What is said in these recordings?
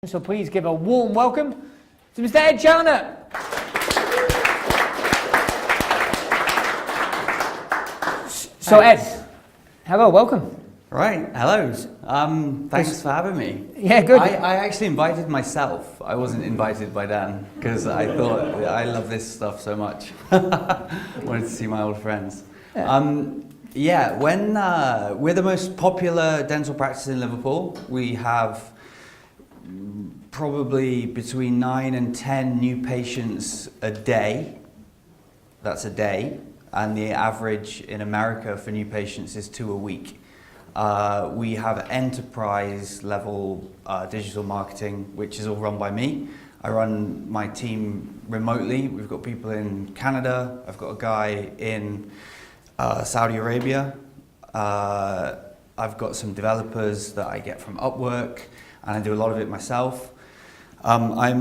So please give a warm welcome to Mr. Ed Chalinor. So Ed, hello, welcome. Right, hello. Thanks for having me. Yeah, good. I actually invited myself. I wasn't invited by Dan because I thought I love this stuff so much. Wanted to see my old friends. Yeah. When we're the most popular dental practice in Liverpool. We have probably between 9 and 10 new patients a day. That's a day. And the average in America for new patients is 2 a week. We have enterprise level digital marketing, which is all run by me. I run my team remotely. We've got people in Canada. I've got a guy in Saudi Arabia. I've got some developers that I get from Upwork, and I do a lot of it myself. I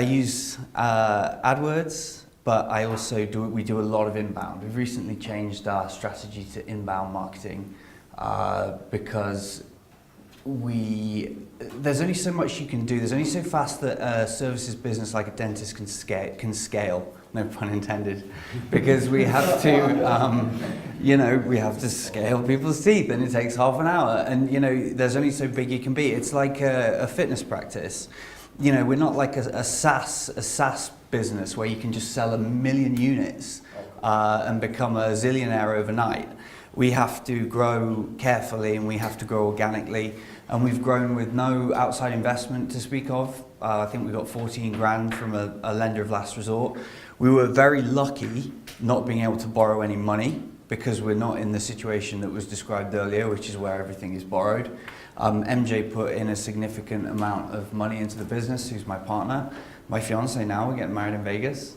use AdWords, but I also we do a lot of inbound. We've recently changed our strategy to inbound marketing because there's only so much you can do. There's only so fast that a services business like a dentist can scale. No pun intended, because we have to, we have to scale people's teeth, and it takes half an hour. And there's only so big you can be. It's like a fitness practice. We're not like a SaaS business where you can just sell 1 million units and become a zillionaire overnight. We have to grow carefully, and we have to grow organically. And we've grown with no outside investment to speak of. I think we got 14 grand from a lender of last resort. We were very lucky not being able to borrow any money because we're not in the situation that was described earlier, which is where everything is borrowed. MJ put in a significant amount of money into the business, who's my partner. My fiance now, we're getting married in Vegas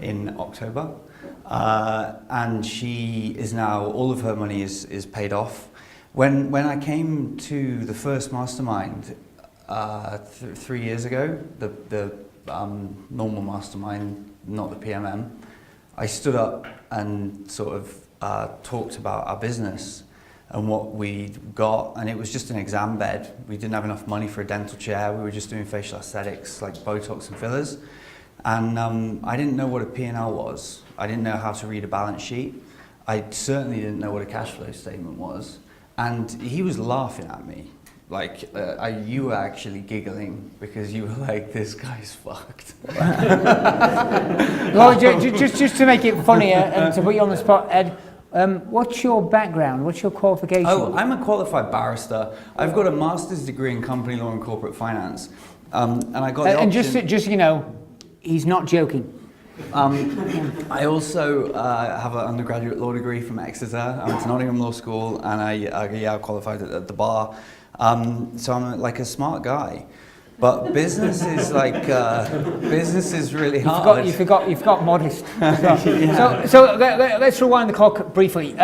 in October. And she is now, all of her money is paid off. When I came to the first mastermind 3 years ago, the normal mastermind, not the PMM, I stood up and sort of talked about our business and what we'd got, and it was just an exam bed. We didn't have enough money for a dental chair. We were just doing facial aesthetics like Botox and fillers. And I didn't know what a P&L was. I didn't know how to read a balance sheet. I certainly didn't know what a cash flow statement was. And he was laughing at me. Like, you were actually giggling because you were like, this guy's fucked. Well, just to make it funnier and to put you on the spot, Ed, what's your background? What's your qualification? Oh, I'm a qualified barrister. I've got a master's degree in company law and corporate finance. And I got the option. And just he's not joking. I also have an undergraduate law degree from Exeter. I went to Nottingham Law School, and I qualified at the bar. So I'm like a smart guy, but business is business is really hard. You've got modest. So let's rewind the clock briefly.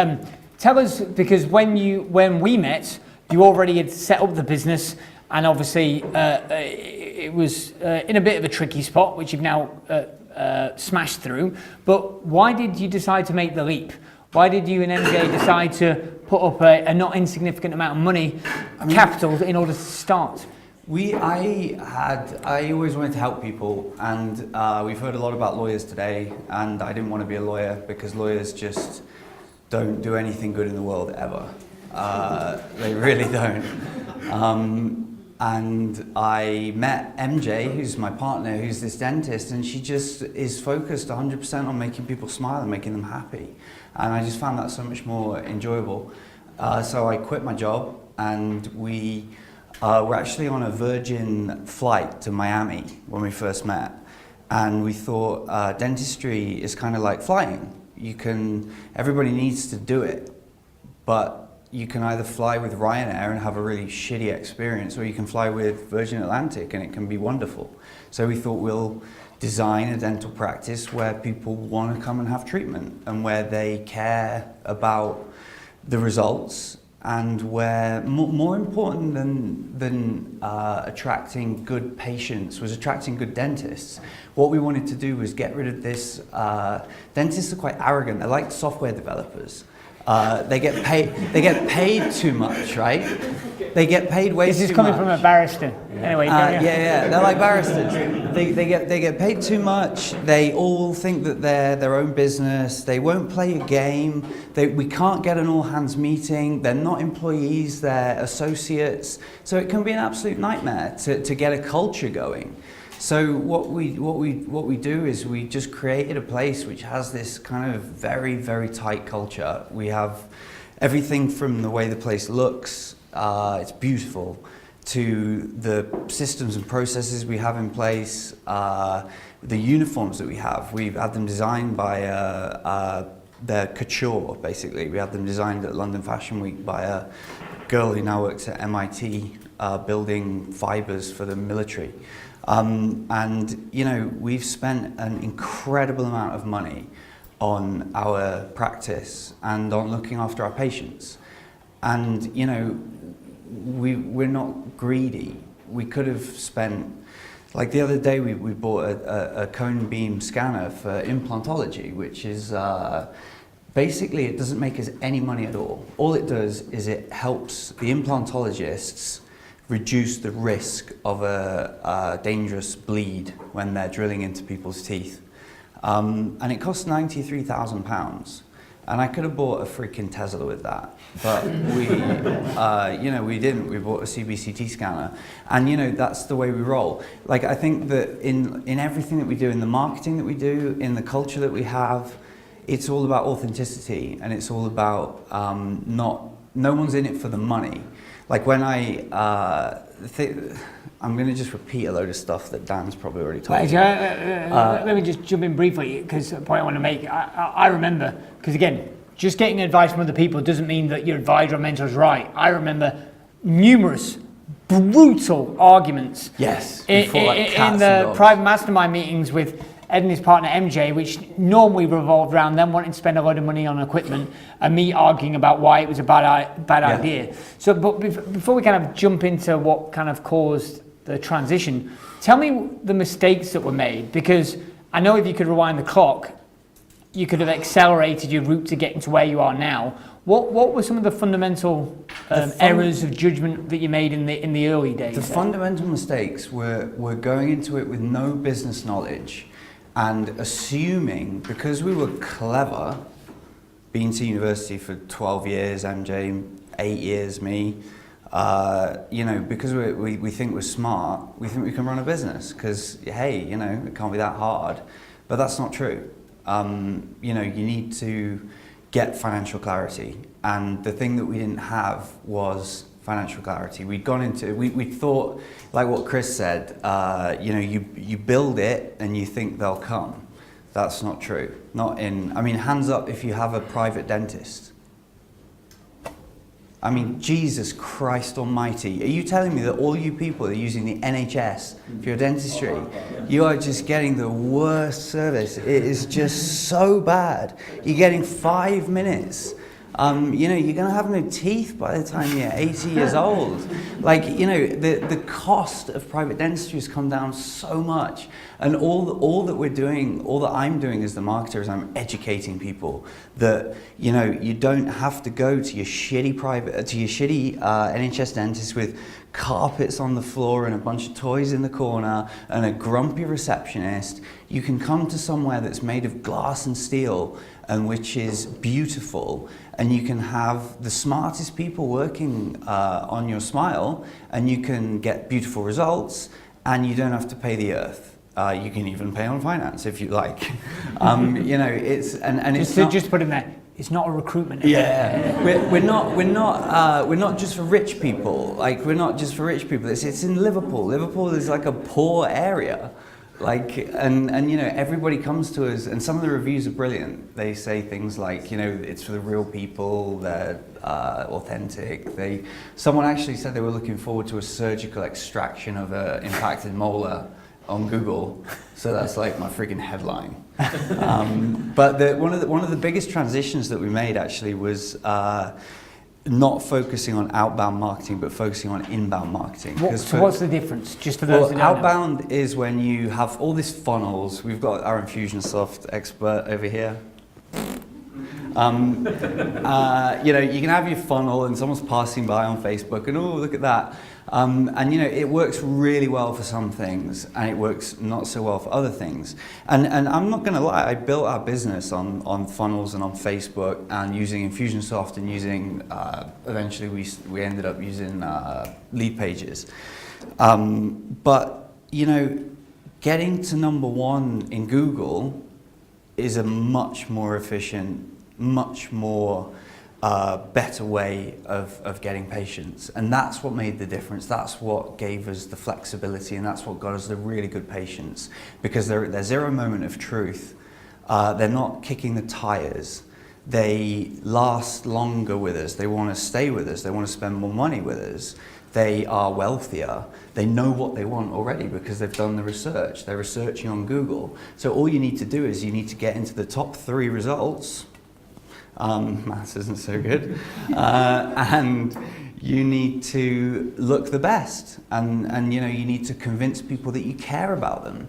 Tell us, because when we met, you already had set up the business, and obviously it was in a bit of a tricky spot, which you've now smashed through. But why did you decide to make the leap? Why did you and MJ decide to put up a not insignificant amount of money, capital, in order to start? I always wanted to help people, and we've heard a lot about lawyers today, and I didn't want to be a lawyer because lawyers just don't do anything good in the world ever. They really don't. And I met MJ, who's my partner, who's this dentist, and she just is focused 100% on making people smile and making them happy. And I just found that so much more enjoyable. So I quit my job, and we were actually on a Virgin flight to Miami when we first met. And we thought dentistry is kind of like flying. Everybody needs to do it, but you can either fly with Ryanair and have a really shitty experience, or you can fly with Virgin Atlantic and it can be wonderful. So we thought we'll design a dental practice where people want to come and have treatment, and where they care about the results, and where more important than attracting good patients was attracting good dentists. What we wanted to do was get rid of this. Dentists are quite arrogant. They're like software developers. They get paid too much, right? They get paid way too much. This is coming from a barrister. Anyway, yeah, they're like barristers. They get paid too much. They all think that they're their own business. They won't play a game. We can't get an all hands meeting. They're not employees. They're associates. So it can be an absolute nightmare to get a culture going. So what we do is we just created a place which has this kind of very, very tight culture. We have everything from the way the place looks, it's beautiful, to the systems and processes we have in place, the uniforms that we have. We've had them designed by they're couture, basically. We had them designed at London Fashion Week by a girl who now works at MIT, building fibers for the military. And you know, we've spent an incredible amount of money on our practice and on looking after our patients. And you know, we're not greedy. We could have spent, like the other day we bought a cone beam scanner for implantology, which is basically, it doesn't make us any money at all. All it does is it helps the implantologists reduce the risk of a dangerous bleed when they're drilling into people's teeth. And it costs £93,000. And I could have bought a freaking Tesla with that, but we, you know, we didn't. We bought a CBCT scanner, and you know, that's the way we roll. Like, I think that in everything that we do, in the marketing that we do, in the culture that we have, it's all about authenticity, and it's all about no one's in it for the money. Like when I'm going to just repeat a load of stuff that Dan's probably already told me. Let me just jump in briefly, because the point I want to make, I remember, because again, just getting advice from other people doesn't mean that your advisor or mentor is right. I remember numerous brutal arguments in the private mastermind meetings with Ed and his partner MJ, which normally revolved around them wanting to spend a lot of money on equipment and me arguing about why it was a bad idea. So, but before we kind of jump into what kind of caused the transition, tell me the mistakes that were made, because I know if you could rewind the clock, you could have accelerated your route to getting to where you are now. What were some of the fundamental errors of judgment that you made in the early days? The fundamental mistakes were going into it with no business knowledge and assuming, because we were clever, been to university for 12 years, MJ, 8 years, me, you know, because we think we're smart, we think we can run a business, because, hey, you know, it can't be that hard. But that's not true. You know, you need to get financial clarity. And the thing that we didn't have was financial clarity. We'd gone into, we thought, like what Chris said, you know, you build it and you think they'll come. That's not true. Not in, I mean, hands up if you have a private dentist. I mean, Jesus Christ almighty. Are you telling me that all you people are using the NHS for your dentistry? You are just getting the worst service. It is just so bad. You're getting 5 minutes. You know, you're going to have no teeth by the time you're 80 years old. Like, you know, the cost of private dentistry has come down so much. And all that we're doing, all that I'm doing as the marketer is I'm educating people that, you know, you don't have to go to your shitty NHS dentist with carpets on the floor and a bunch of toys in the corner and a grumpy receptionist. You can come to somewhere that's made of glass and steel and which is beautiful, and you can have the smartest people working on your smile, and you can get beautiful results, and you don't have to pay the earth. You can even pay on finance if you like. You know, it's and it's just put in there. It's not a recruitment. Yeah, we're not just for rich people. Like, we're not just for rich people. It's in Liverpool. Liverpool is like a poor area. Like, and you know, everybody comes to us, and some of the reviews are brilliant. They say things like, you know, it's for the real people, they're authentic. Someone actually said they were looking forward to a surgical extraction of an impacted molar on Google. So that's like my freaking headline. But one of the biggest transitions that we made actually was not focusing on outbound marketing, but focusing on inbound marketing. So what's the difference, just for those that don't know? Outbound is when you have all these funnels. We've got our Infusionsoft expert over here. You know, you can have your funnel and someone's passing by on Facebook and, oh, look at that. And you know, it works really well for some things and it works not so well for other things. And I'm not going to lie, I built our business on funnels and on Facebook and using Infusionsoft and using, eventually we ended up using lead pages. But, you know, getting to #1 in Google is a much more efficient, much more better way of getting patients. And that's what made the difference. That's what gave us the flexibility, and that's what got us the really good patients, because they're zero moment of truth. They're not kicking the tires. They last longer with us. They want to stay with us. They want to spend more money with us. They are wealthier. They know what they want already because they've done the research. They're researching on Google. So all you need to do is you need to get into the top 3 results. Maths isn't so good. And you need to look the best. And you know, you need to convince people that you care about them.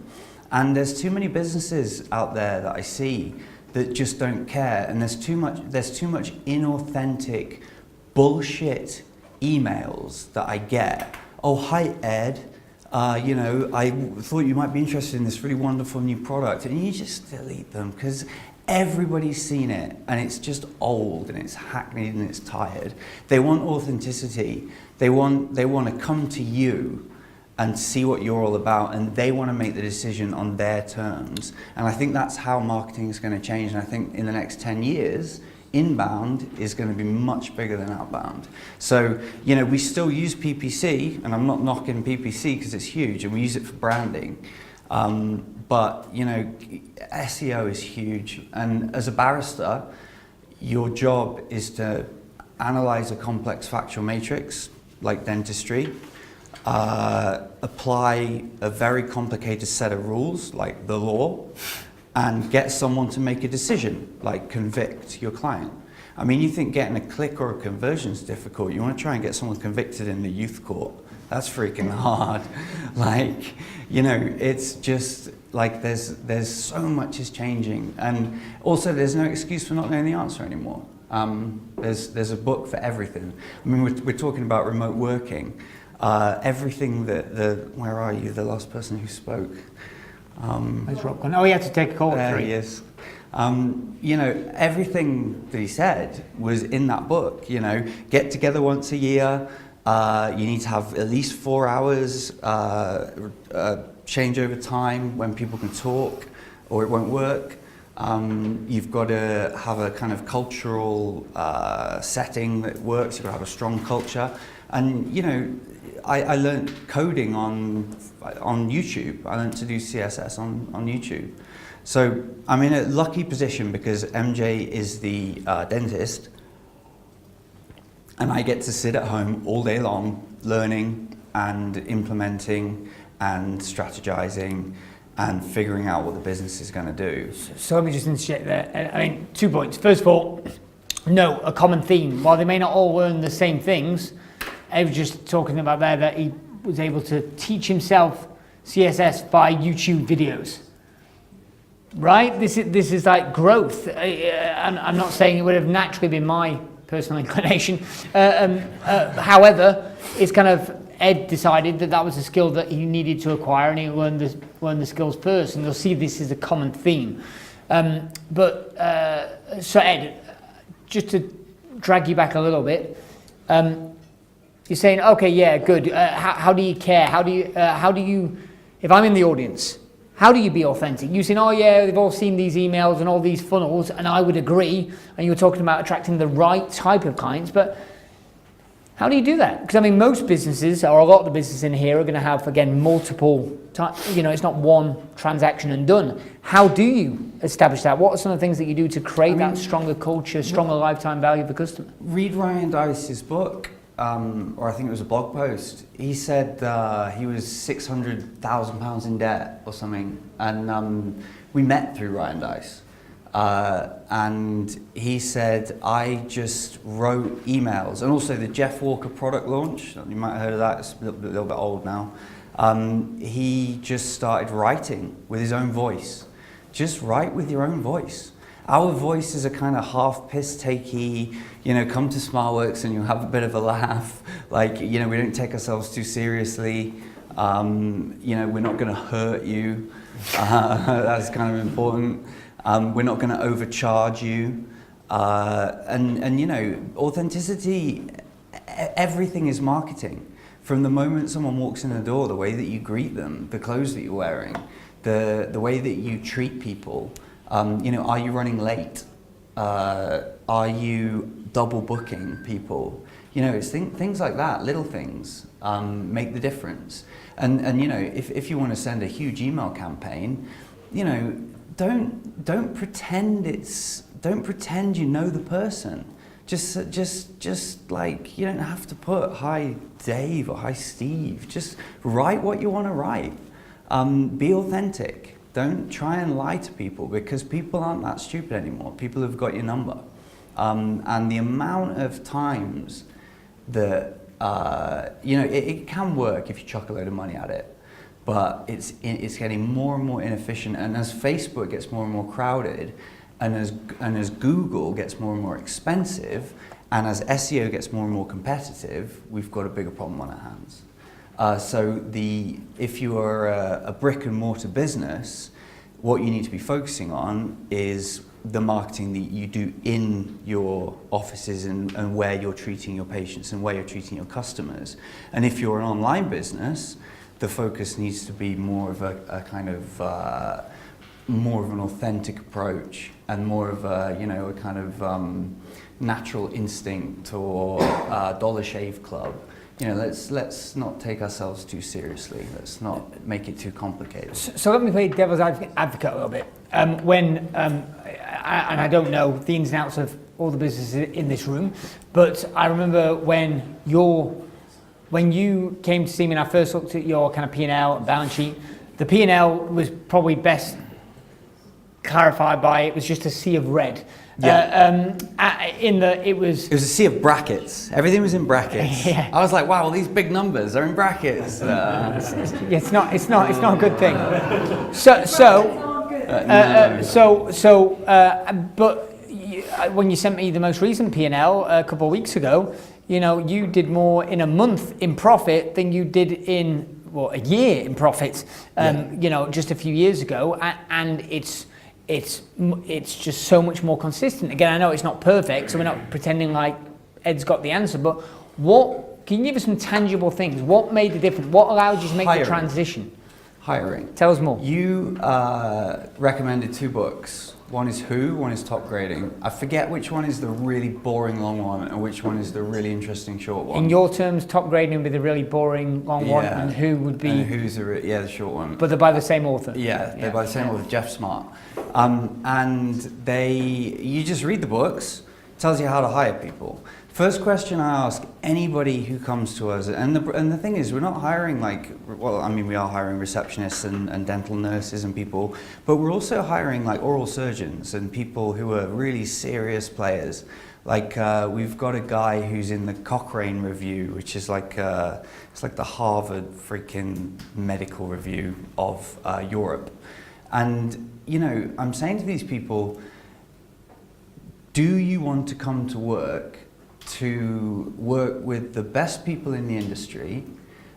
And there's too many businesses out there that I see that just don't care. And there's too much inauthentic bullshit emails that I get. Oh, hi Ed, you know, I thought you might be interested in this really wonderful new product, and you just delete them because everybody's seen it and it's just old and it's hackneyed and it's tired. They want authenticity. They want to come to you and see what you're all about, and they want to make the decision on their terms. And I think that's how marketing is going to change. And I think in the next 10 years, inbound is going to be much bigger than outbound. So, you know, we still use PPC, and I'm not knocking PPC because it's huge, and we use it for branding. But, you know, SEO is huge. And as a barrister, your job is to analyze a complex factual matrix, like dentistry, apply a very complicated set of rules, like the law, and get someone to make a decision, like convict your client. I mean, you think getting a click or a conversion is difficult. You want to try and get someone convicted in the youth court. That's freaking hard. Like, you know, it's just like there's so much is changing. And also there's no excuse for not knowing the answer anymore. There's a book for everything. I mean, we're talking about remote working. Everything where are you, the last person who spoke? Where's Rob gone? Oh, he had to take a call. There he is. You know, everything that he said was in that book. You know, get together once a year. You need to have at least 4 hours changeover time when people can talk, or it won't work. You've got to have a kind of cultural setting that works. You've got to have a strong culture. And, you know, I learned coding on YouTube. I learned to do CSS on YouTube. So I'm in a lucky position because MJ is the dentist, and I get to sit at home all day long learning and implementing and strategizing and figuring out what the business is going to do. So let me just interject there. I mean, 2 points. First of all, no, a common theme. While they may not all learn the same things, I was just talking about there that he was able to teach himself CSS by YouTube videos. Right? This is like growth. I'm not saying it would have naturally been my personal inclination. However, it's kind of Ed decided that was a skill that he needed to acquire, and he learned the skills first. And you'll see this is a common theme. So Ed, just to drag you back a little bit, you're saying, okay, yeah, good. How do you care? How do you, if I'm in the audience, how do you be authentic? You're saying, oh yeah, they've all seen these emails and all these funnels, and I would agree. And you were talking about attracting the right type of clients, but how do you do that? Because I mean, most businesses, or a lot of the businesses in here, are going to have, again, multiple, you know, it's not one transaction and done. How do you establish that? What are some of the things that you do to create that stronger culture, stronger lifetime value of the customer? Read Ryan Dice's book, or I think it was a blog post. He said he was £600,000 in debt or something, and we met through Ryan Dice. And he said, I just wrote emails, and also the Jeff Walker product launch, you might have heard of that, it's a little bit old now. He just started writing with his own voice. Just write with your own voice. Our voices are kind of half piss-takey, come to SmileWorks and you'll have a bit of a laugh. Like, we don't take ourselves too seriously. We're not going to hurt you. That's kind of important. We're not going to overcharge you. Authenticity, everything is marketing. From the moment someone walks in the door, the way that you greet them, the clothes that you're wearing, the way that you treat people, are you running late? Are you double booking people? It's things like that, little things, make the difference. And if you want to send a huge email campaign, don't pretend you know the person. Just like, you don't have to put hi Dave or hi Steve. Just write what you want to write. Be authentic. Don't try and lie to people, because people aren't that stupid anymore. People have got your number. And the amount of times that, it can work if you chuck a load of money at it, but it's getting more and more inefficient. And as Facebook gets more and more crowded, and as Google gets more and more expensive, and as SEO gets more and more competitive, we've got a bigger problem on our hands. If you are a brick and mortar business, what you need to be focusing on is the marketing that you do in your offices and where you're treating your patients and where you're treating your customers. And if you're an online business, the focus needs to be more of a kind of more of an authentic approach, and more of a kind of natural instinct, or Dollar Shave Club. Let's not take ourselves too seriously. Let's not make it too complicated. So let me play devil's advocate a little bit. I don't know the ins and outs of all the businesses in this room, but I remember when you came to see me and I first looked at your kind of P&L and balance sheet, the P&L was probably best clarified by it was just a sea of red. Yeah. It was a sea of brackets. Everything was in brackets. Yeah. I was like, wow, well, these big numbers are in brackets. It's not a good thing. When you sent me the most recent P&L a couple of weeks ago, you did more in a month in profit than you did in a year in profit. Just a few years ago, and it's just so much more consistent. Again, I know it's not perfect, so we're not pretending like Ed's got the answer, but can you give us some tangible things? What made the difference? What allowed you to make the transition? Hiring. Tell us more. You recommended 2 books. One is Who, one is Top Grading. I forget which one is the really boring long one and which one is the really interesting short one. In your terms, Top Grading would be the really boring long one, and Who would be... And Who's the short one. But they're by the same author. Yeah, they're by the same author, Jeff Smart. And you just read the books, tells you how to hire people. First question I ask anybody who comes to us, and the thing is, we're not hiring we are hiring receptionists and dental nurses and people, but we're also hiring like oral surgeons and people who are really serious players. Like we've got a guy who's in the Cochrane Review, which is like it's like the Harvard freaking medical review of Europe. And I'm saying to these people, do you want to come to work with the best people in the industry,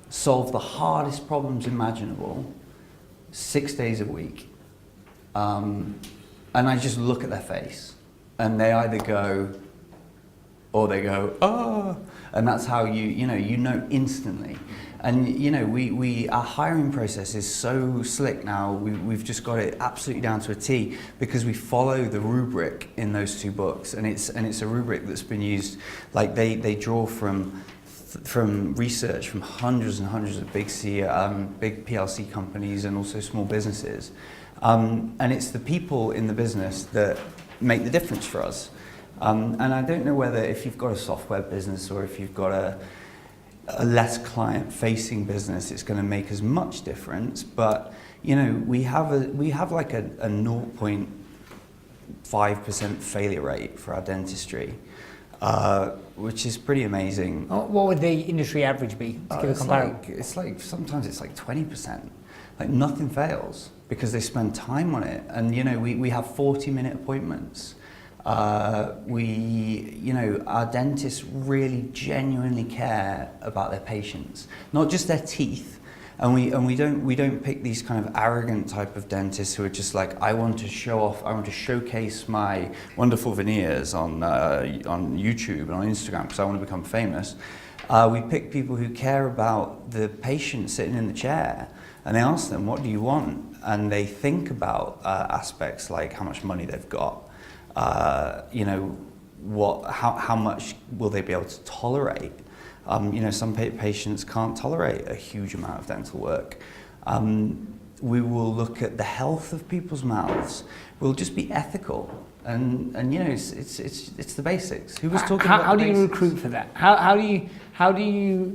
solve the hardest problems imaginable, 6 days a week? And I just look at their face, and they either go, or they go, oh, and that's how you know instantly. And our hiring process is so slick now. We've just got it absolutely down to a T, because we follow the rubric in those 2 books, and it's a rubric that's been used. Like they draw from research from hundreds and hundreds of big PLC companies and also small businesses, and it's the people in the business that make the difference for us. And I don't know whether if you've got a software business or if you've got a less client-facing business, it's going to make as much difference. But we have like a 0.5% failure rate for our dentistry, which is pretty amazing. What would the industry average be, to give a comparison? It's like sometimes it's like 20%. like nothing fails because they spend time on it. And we have 40-minute appointments. Our dentists really genuinely care about their patients, not just their teeth. And we don't pick these kind of arrogant type of dentists who are just like, I want to show off, I want to showcase my wonderful veneers on YouTube and on Instagram because I want to become famous. We pick people who care about the patient sitting in the chair, and they ask them, what do you want? And they think about aspects like how much money they've got, how much will they be able to tolerate? Some patients can't tolerate a huge amount of dental work. We will look at the health of people's mouths. We'll just be ethical, and it's the basics. Who was talking about? How do you recruit for that? How do you?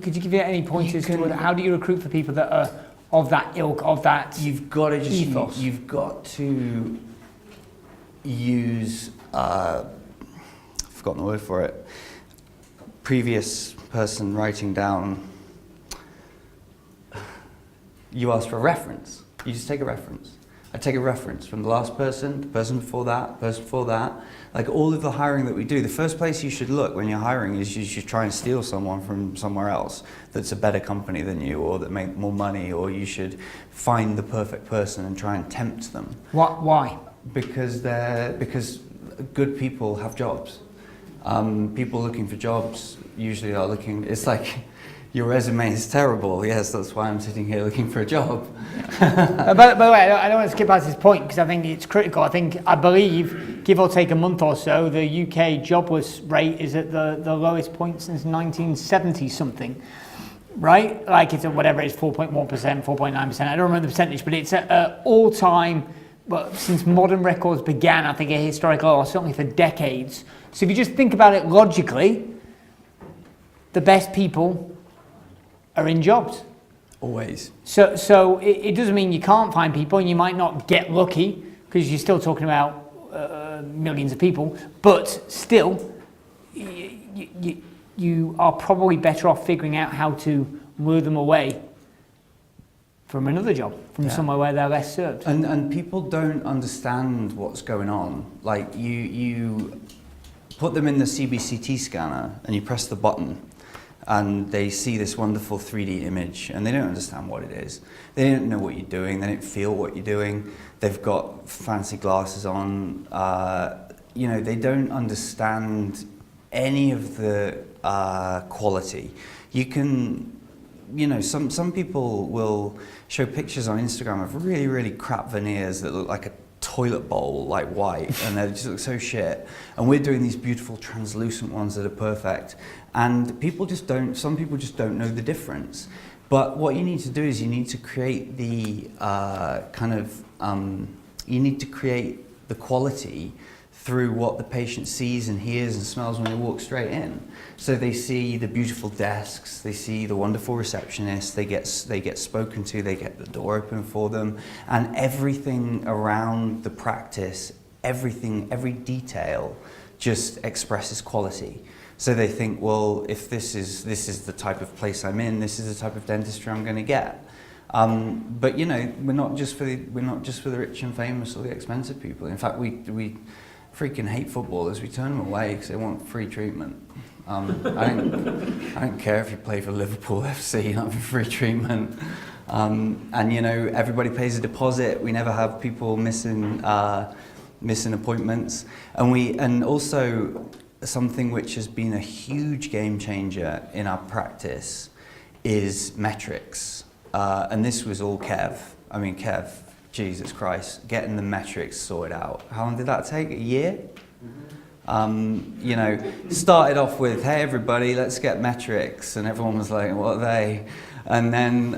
Could you give any pointers to how do you recruit for people that are of that ilk, of that? You've got to ethos? You've got to use. I've forgotten the word for it. Previous person writing down, you ask for a reference. You just take a reference. I take a reference from the last person, the person before that, Like all of the hiring that we do, the first place you should look when you're hiring is you should try and steal someone from somewhere else that's a better company than you or that make more money, or you should find the perfect person and try and tempt them. Why? Because good people have jobs. People looking for jobs usually are looking, it's like, your resume is terrible. Yes, that's why I'm sitting here looking for a job. By the way, I don't want to skip past this point because I think it's critical. I believe, give or take a month or so, the UK jobless rate is at the lowest point since 1970 something, right? Like it's at whatever it is, 4.1%, 4.9%. I don't remember the percentage, but it's at all time, well, since modern records began, I think a historical, or certainly for decades. So if you just think about it logically, the best people are in jobs. Always. So it doesn't mean you can't find people, and you might not get lucky because you're still talking about millions of people, but still you are probably better off figuring out how to lure them away from another job, from somewhere where they're less served. And people don't understand what's going on. Like you put them in the CBCT scanner and you press the button, and they see this wonderful 3D image, and they don't understand what it is. They don't know what you're doing. They don't feel what you're doing. They've got fancy glasses on. They don't understand any of the quality. You can, some people will show pictures on Instagram of really, really crap veneers that look like a toilet bowl, like white, and they just look so shit. And we're doing these beautiful translucent ones that are perfect. And some people just don't know the difference. But what you need to do is you need to create the you need to create the quality through what the patient sees and hears and smells when they walk straight in. So they see the beautiful desks, they see the wonderful receptionist, they get spoken to, they get the door open for them, and everything around the practice, every detail just expresses quality. So they think, well, if this is the type of place I'm in, this is the type of dentistry I'm going to get. But we're not just for the rich and famous or the expensive people. In fact, we freaking hate footballers. We turn them away because they want free treatment. I don't care if you play for Liverpool FC, you don't have free treatment. Everybody pays a deposit. We never have people missing appointments, and also something which has been a huge game changer in our practice is metrics. And this was all Kev. I mean, Kev, Jesus Christ, getting the metrics sorted out. How long did that take? A year? Started off with, hey everybody, let's get metrics. And everyone was like, what are they? And then,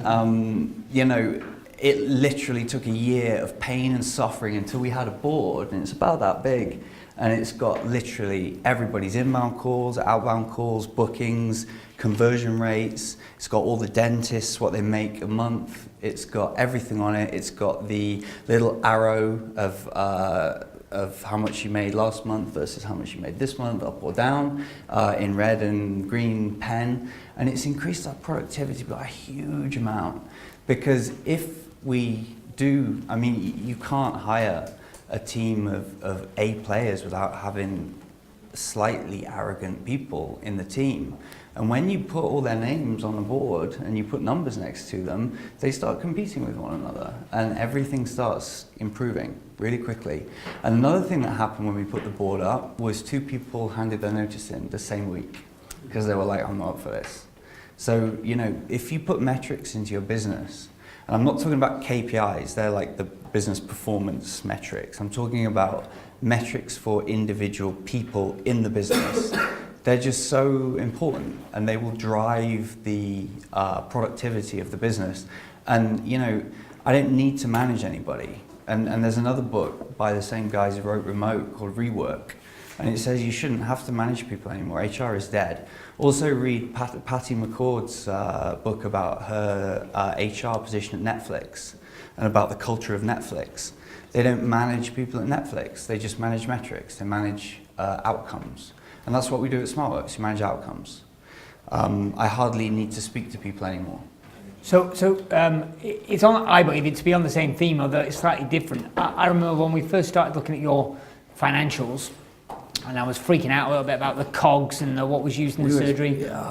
it literally took a year of pain and suffering until we had a board, and it's about that big. And it's got literally everybody's inbound calls, outbound calls, bookings, conversion rates. It's got all the dentists, what they make a month. It's got everything on it. It's got the little arrow of how much you made last month versus how much you made this month, up or down, in red and green pen. And it's increased our productivity by a huge amount. Because if we do, I mean, you can't hire a team of A players without having slightly arrogant people in the team. And when you put all their names on the board and you put numbers next to them, they start competing with one another and everything starts improving really quickly. And another thing that happened when we put the board up was 2 people handed their notice in the same week because they were like, I'm not up for this. So, you know, if you put metrics into your business, and I'm not talking about KPIs, they're like the business performance metrics. I'm talking about metrics for individual people in the business. They're just so important and they will drive the productivity of the business. And, you know, I don't need to manage anybody. And there's another book by the same guys who wrote Remote called Rework. And it says you shouldn't have to manage people anymore. HR is dead. Also read Patty McCord's book about her HR position at Netflix and about the culture of Netflix. They don't manage people at Netflix. They just manage metrics. They manage outcomes. And that's what we do at SmartWorks. You manage outcomes. I hardly need to speak to people anymore. So it's on, I believe it to be on the same theme, although it's slightly different. I remember when we first started looking at your financials, and I was freaking out a little bit about the COGS and what was used in the surgery. Yeah.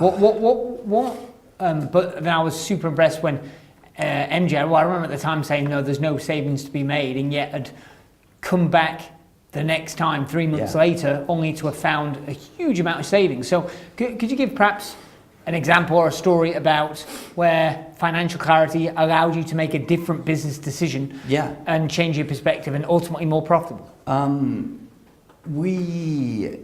But then I was super impressed when MJ, well, I remember at the time saying, no, there's no savings to be made, and yet had come back the next time, 3 months later, only to have found a huge amount of savings. So could you give perhaps an example or a story about where financial clarity allowed you to make a different business decision and change your perspective and ultimately more profitable? We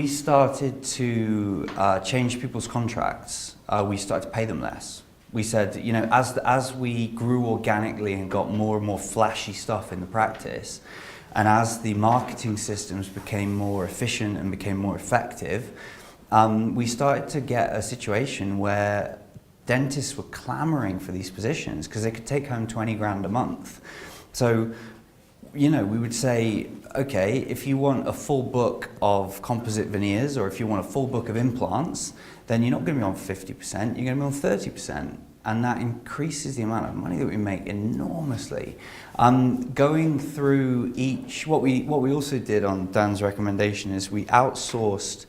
started to change people's contracts. We started to pay them less. We said, you know, as we grew organically and got more and more flashy stuff in the practice, and as the marketing systems became more efficient and became more effective, we started to get a situation where dentists were clamoring for these positions because they could take home 20 grand a month. So, you know, we would say, okay, if you want a full book of composite veneers or if you want a full book of implants, then you're not going to be on 50%, you're going to be on 30%. And that increases the amount of money that we make enormously. Going through each, what we also did on Dan's recommendation is we outsourced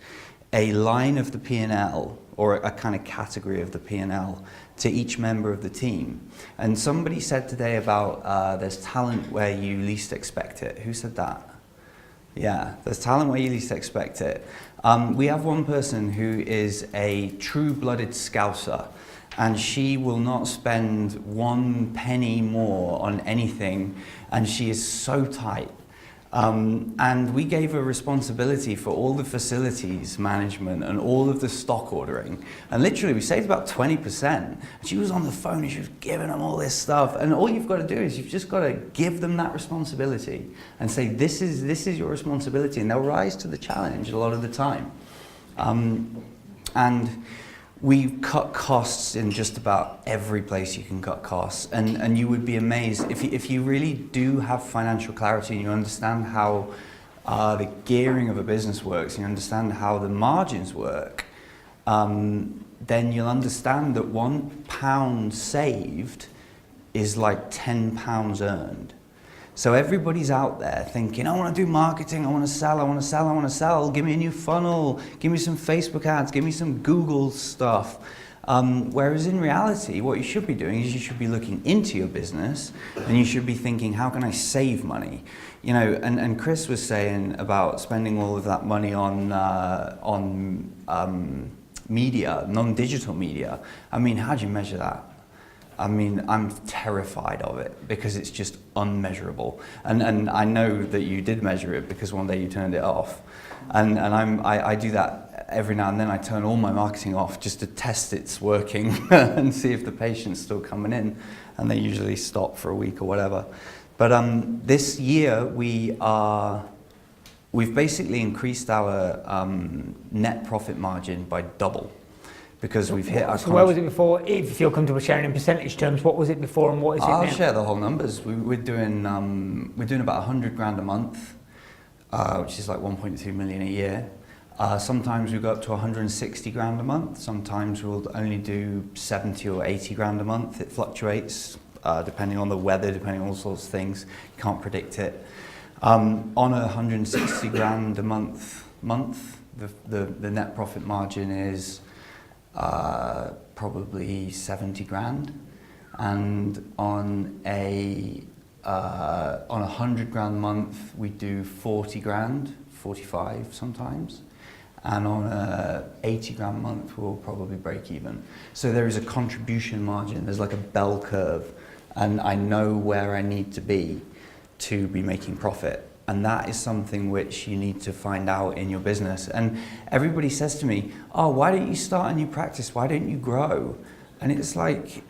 a line of the P&L or a kind of category of the P&L to each member of the team. And somebody said today about there's talent where you least expect it. Who said that? Yeah, there's talent where you least expect it. We have one person who is a true-blooded Scouser, and she will not spend 1 penny more on anything, and she is so tight. And we gave her responsibility for all the facilities management and all of the stock ordering. And literally, we saved about 20%. And she was on the phone and she was giving them all this stuff. And all you've got to do is you've just got to give them that responsibility and say, this is your responsibility. And they'll rise to the challenge a lot of the time. And we've cut costs in just about every place you can cut costs, and you would be amazed if you really do have financial clarity and you understand how the gearing of a business works and you understand how the margins work, then you'll understand that £1 saved is like £10 earned. So everybody's out there thinking, I want to do marketing, I want to sell, I want to sell, I want to sell, give me a new funnel, give me some Facebook ads, give me some Google stuff. Whereas in reality, what you should be doing is you should be looking into your business and you should be thinking, how can I save money? You know, and Chris was saying about spending all of that money on media, non-digital media. I mean, how do you measure that? I mean, I'm terrified of it because it's just unmeasurable. And I know that you did measure it because one day you turned it off. And I do that every now and then. I turn all my marketing off just to test it's working and see if the patient's still coming in. And they usually stop for a week or whatever. But this year we've basically increased our net profit margin by double. Because we've hit our... So where was it before? If you're comfortable sharing in percentage terms, what was it before and what is it now? I'll share the whole numbers. We're doing about 100 grand a month, which is like 1.2 million a year. Sometimes we go up to 160 grand a month. Sometimes we'll only do 70 or 80 grand a month. It fluctuates. depending on the weather, depending on all sorts of things. You can't predict it. On a 160 grand a month, the net profit margin is probably 70 grand. And on a 100 grand month, we do 40 grand, 45 sometimes. And on a 80 grand month, we'll probably break even. So there is a contribution margin. There's like a bell curve, and I know where I need to be making profit. And that is something which you need to find out in your business. And everybody says to me, oh, why don't you start a new practice? Why don't you grow? And it's like,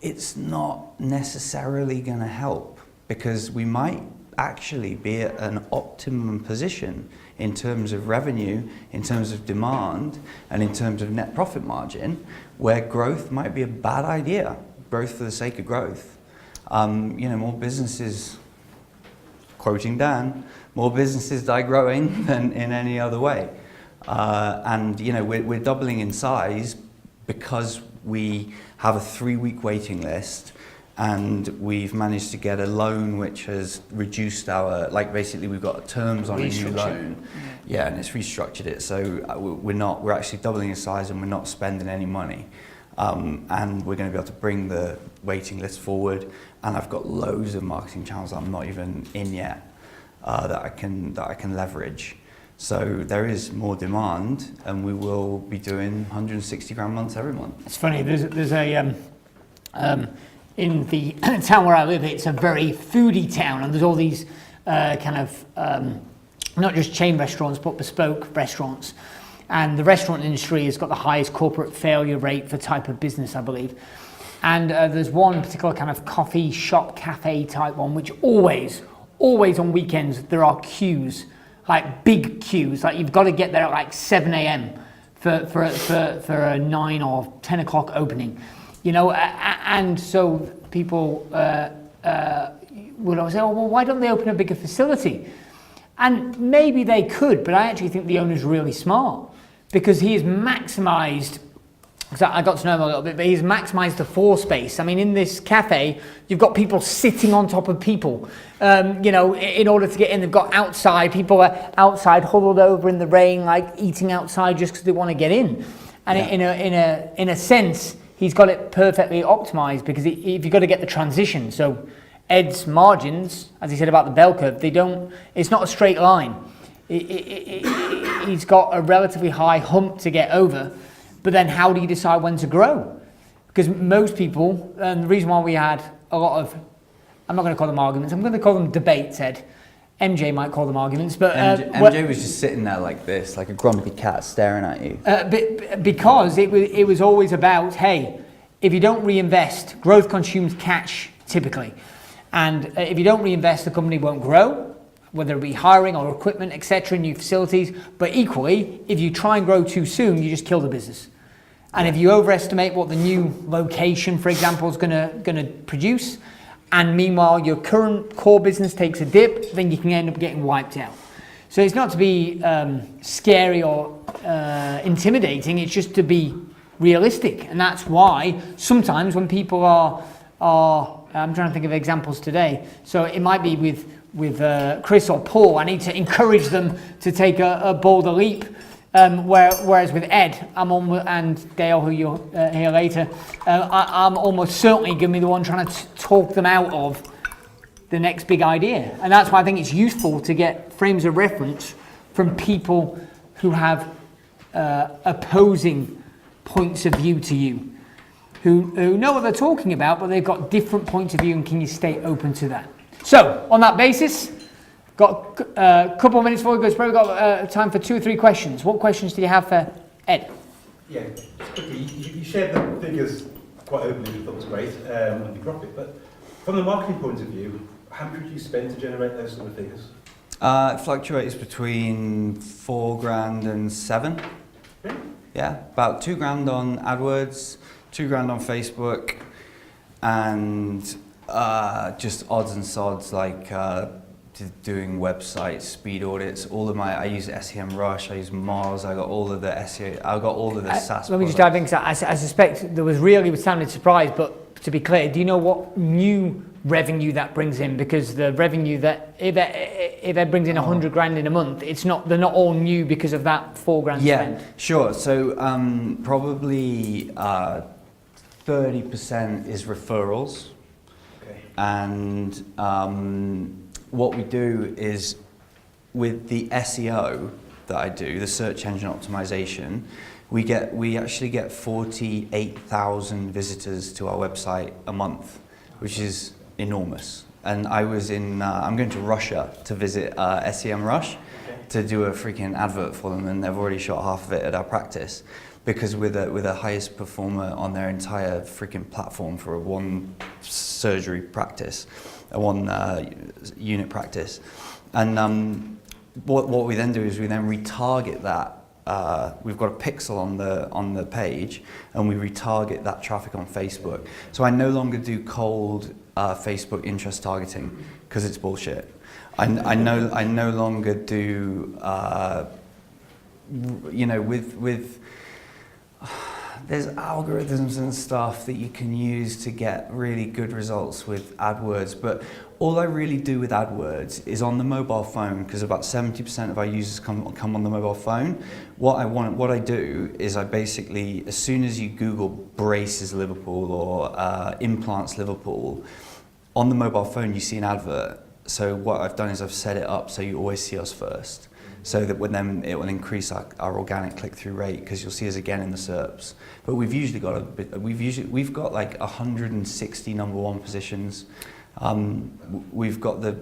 it's not necessarily going to help, because we might actually be at an optimum position in terms of revenue, in terms of demand, and in terms of net profit margin, where growth might be a bad idea, growth for the sake of growth. More businesses, quoting Dan, more businesses die growing than in any other way. We're doubling in size because we have a 3-week waiting list, and we've managed to get a loan which has reduced basically we've got terms on a new loan. Yeah, and it's restructured it. So we're actually doubling in size, and we're not spending any money. And we're going to be able to bring the waiting list forward. And I've got loads of marketing channels that I'm not even in yet that I can leverage. So there is more demand, and we will be doing 160 grand months every month. It's funny. There's a in the town where I live, it's a very foodie town, and there's all these not just chain restaurants, but bespoke restaurants. And the restaurant industry has got the highest corporate failure rate for type of business, I believe. And there's one particular kind of coffee shop, cafe type one, which always on weekends, there are queues, like big queues. Like you've got to get there at like 7 a.m. for a 9 or 10 o'clock opening. And so people would always say, oh, well, why don't they open a bigger facility? And maybe they could, but I actually think the owner's really smart, because he has maximised, because I got to know him a little bit, but he's maximised the floor space. I mean, in this cafe, you've got people sitting on top of people, in order to get in. They've got outside, people are outside huddled over in the rain, like eating outside just because they want to get in. And in a sense, he's got it perfectly optimized, because if you've got to get the transition. So Ed's margins, as he said about the bell curve, it's not a straight line. He's got a relatively high hump to get over, but then how do you decide when to grow? Because most people, and the reason why we had a lot of, I'm not going to call them arguments, I'm going to call them debates, Ed. MJ might call them arguments, but MJ was just sitting there like this, like a grumpy cat staring at you. Because it was always about, hey, if you don't reinvest, growth consumes cash typically, and if you don't reinvest, the company won't grow, whether it be hiring or equipment, etc., new facilities. But equally, if you try and grow too soon, you just kill the business. And if you overestimate what the new location, for example, is going to produce, and meanwhile your current core business takes a dip, then you can end up getting wiped out. So it's not to be scary or intimidating, it's just to be realistic. And that's why sometimes when people are I'm trying to think of examples today, so it might be with Chris or Paul, I need to encourage them to take a bolder leap. Whereas with Ed, and Dale, who you'll hear later, I'm almost certainly going to be the one trying to talk them out of the next big idea. And that's why I think it's useful to get frames of reference from people who have opposing points of view to you, who know what they're talking about, but they've got different points of view, and can you stay open to that? So, on that basis, got a couple of minutes before we go. It's probably got time for 2 or 3 questions. What questions do you have for Ed? Yeah, quickly, you shared the figures quite openly, which I thought was great, and your profit, but from the marketing point of view, how much do you spend to generate those sort of figures? It fluctuates between 4 grand and 7. Yeah. Yeah, about 2 grand on AdWords, 2 grand on Facebook, and just odds and sods like doing websites, speed audits, I use SEMrush, I use Moz, I got all of the SEO, I got all of the SaaS Let me just dive in, because I suspect there was really, we sounded surprised, but to be clear, do you know what new revenue that brings in? Because the revenue that if it brings in 100 grand in a month, they're not all new because of that 4 grand spent. Yeah, sure. So probably 30% is referrals. Okay. And what we do is with the SEO that I do, the search engine optimization, we actually get 48,000 visitors to our website a month, which is enormous. And I'm going to Russia to visit SEM Rush to do a freaking advert for them, and they've already shot half of it at our practice, because we're the highest performer on their entire freaking platform for a one surgery practice, a one unit practice. And what we then do is we then retarget that. We've got a pixel on the page, and we retarget that traffic on Facebook. So I no longer do cold Facebook interest targeting, because it's bullshit. I no longer do with there's algorithms and stuff that you can use to get really good results with AdWords, but all I really do with AdWords is on the mobile phone, because about 70% of our users come on the mobile phone. What I do is I basically, as soon as you Google braces Liverpool or implants Liverpool, on the mobile phone you see an advert. So what I've done is I've set it up so you always see us first, so that then it will increase our organic click-through rate, because you'll see us again in the SERPs. But we've got like 160 number one positions. We've got the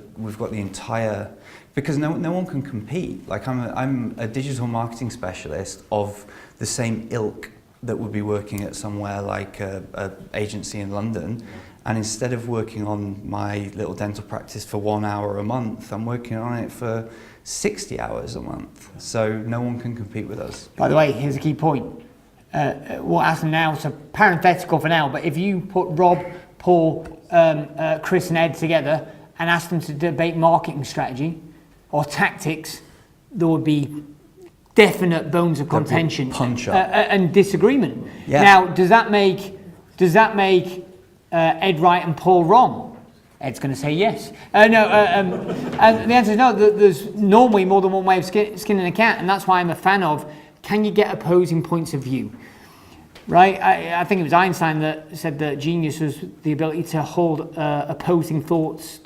entire, because no one can compete. Like I'm a digital marketing specialist of the same ilk that would be working at somewhere like a agency in London. And instead of working on my little dental practice for 1 hour a month, I'm working on it for 60 hours a month. So no one can compete with us. By the way, here's a key point. What happened now, so parenthetical for now, but if you put Rob, Paul, Chris and Ed together and asked them to debate marketing strategy or tactics, there would be definite bones of contention and disagreement. Yeah. Now, does that make Ed right and Paul wrong? Ed's going to say yes. And the answer is no. There's normally more than one way of skinning a cat, and that's why I'm a fan of, can you get opposing points of view? Right? I think it was Einstein that said that genius was the ability to hold two opposing thoughts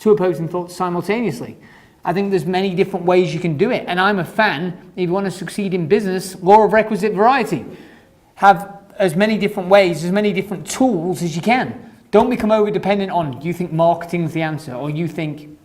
simultaneously. I think there's many different ways you can do it, and I'm a fan, if you want to succeed in business, law of requisite variety. Have as many different ways, as many different tools as you can. Don't become over-dependent on, you think marketing's the answer, or you think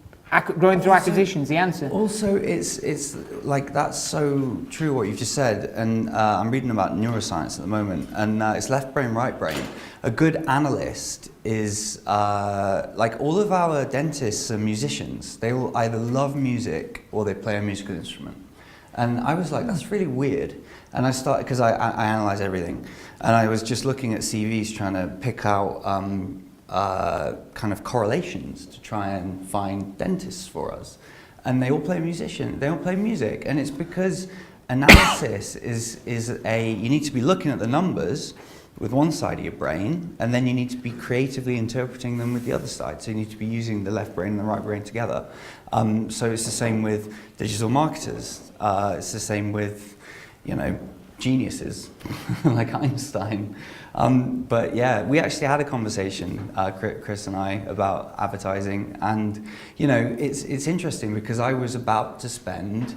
growing through acquisitions the answer. Also, it's like, that's so true what you've just said, and I'm reading about neuroscience at the moment, and it's left brain, right brain. A good analyst is, like all of our dentists are musicians. They will either love music or they play a musical instrument. And I was like, that's really weird. And I started, because I analyze everything, and I was just looking at CVs trying to pick out kind of correlations to try and find dentists for us. And they all play they all play music. And it's because analysis is you need to be looking at the numbers with one side of your brain, and then you need to be creatively interpreting them with the other side. So you need to be using the left brain and the right brain together. So it's the same with digital marketers. It's the same with, geniuses like Einstein. But yeah, we actually had a conversation, Chris and I, about advertising, and it's interesting because I was about to spend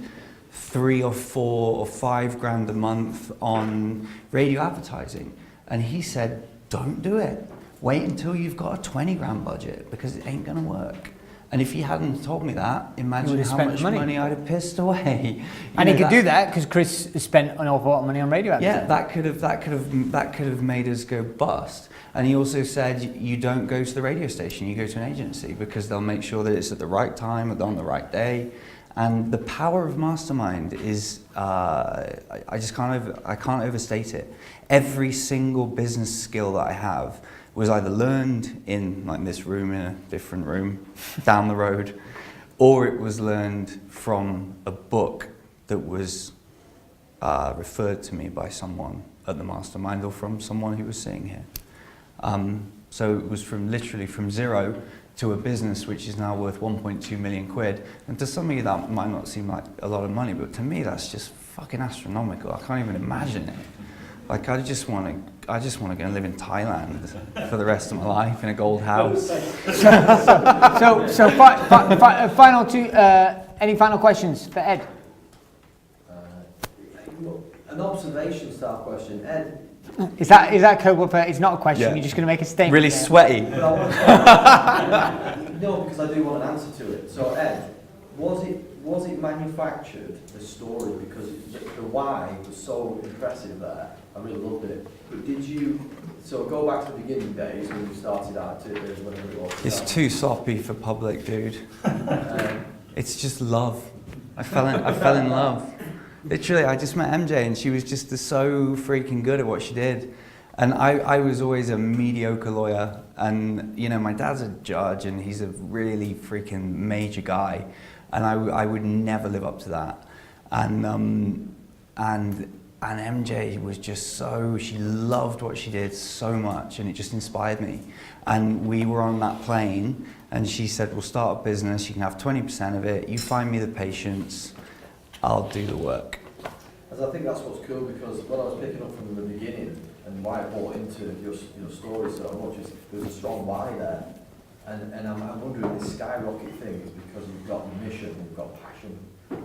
3 or 4 or 5 grand a month on radio advertising, and he said, don't do it. Wait until you've got a 20 grand budget, because it ain't gonna work. And if he hadn't told me that, imagine how much money I'd have pissed away. And he could do that because Chris spent an awful lot of money on radio advertising. Yeah, that could have made us go bust. And he also said, you don't go to the radio station, you go to an agency, because they'll make sure that it's at the right time, on the right day. And the power of Mastermind is, I can't overstate it. Every single business skill that I have was either learned in like this room, in a different room down the road, or it was learned from a book that was referred to me by someone at the Mastermind, or from someone who was sitting here. So it was literally from zero to a business which is now worth 1.2 million quid. And to some of you that might not seem like a lot of money, but to me that's just fucking astronomical. I can't even imagine it. Like I just want to go and live in Thailand for the rest of my life in a gold house. Final two. Any final questions for Ed? An observation style question, Ed. Is that code word for it's not a question? Yeah. You're just going to make a statement. Really there. sweaty. No, because I do want an answer to it. So Ed, was it manufactured, the story, because the why was so impressive there? I really loved it. But did you? So go back to the beginning days when you started out, whatever it was. It's too sloppy for public, dude. It's just love. I fell in love. Literally, I just met MJ and she was just so freaking good at what she did. And I was always a mediocre lawyer. And, you know, my dad's a judge and he's a really freaking major guy. And I would never live up to that. And MJ was just she loved what she did so much and it just inspired me. And we were on that plane and she said, we'll start a business, you can have 20% of it, you find me the patients, I'll do the work. As I think that's what's cool, because what I was picking up from the beginning and why I bought into your story so much is there's a strong why there. And I'm wondering, this skyrocket thing is because you've got mission, you've got passion.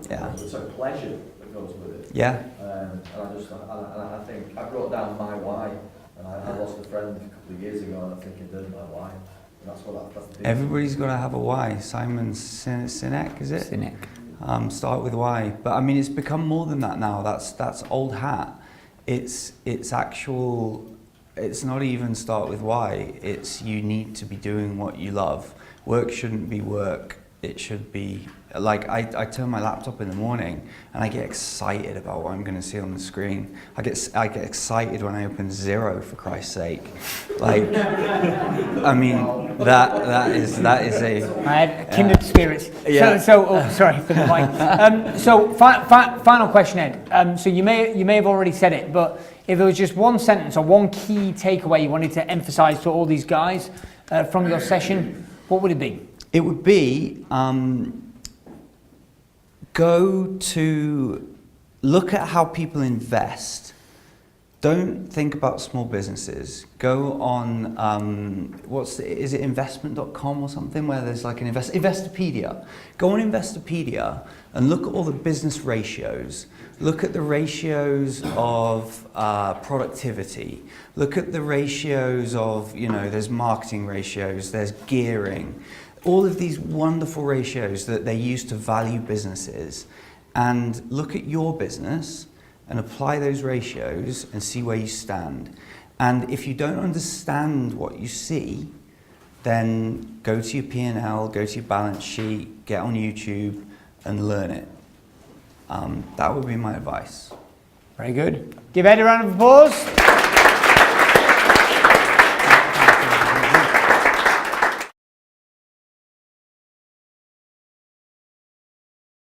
Yeah. It's a pleasure that goes with it. Yeah. And I think I wrote down my why, and I lost a friend a couple of years ago, and I'm thinking, there's my why. And that's the thing. Everybody's got to have a why. Simon Sinek, is it? Sinek. Start with why. But I mean, it's become more than that now. That's old hat. It's actual. It's not even start with why. It's you need to be doing what you love. Work shouldn't be work. It should be like I turn my laptop in the morning and I get excited about what I'm going to see on the screen. I get excited when I open Zero, for Christ's sake. Like, I mean, that is a. I had kindred spirits. Yeah. Sorry for the mic. Final question, Ed. So you may have already said it, but if there was just one sentence or one key takeaway you wanted to emphasise to all these guys from your session, what would it be? It would be look at how people invest. Don't think about small businesses. Go on, is it investment.com or something, where there's like an Investopedia. Go on Investopedia and look at all the business ratios. Look at the ratios of productivity. Look at the ratios of, there's marketing ratios, there's gearing. All of these wonderful ratios that they use to value businesses, and look at your business and apply those ratios and see where you stand. And if you don't understand what you see, then go to your P&L, go to your balance sheet, get on YouTube and learn it. That would be my advice. Very good. Give Ed a round of applause.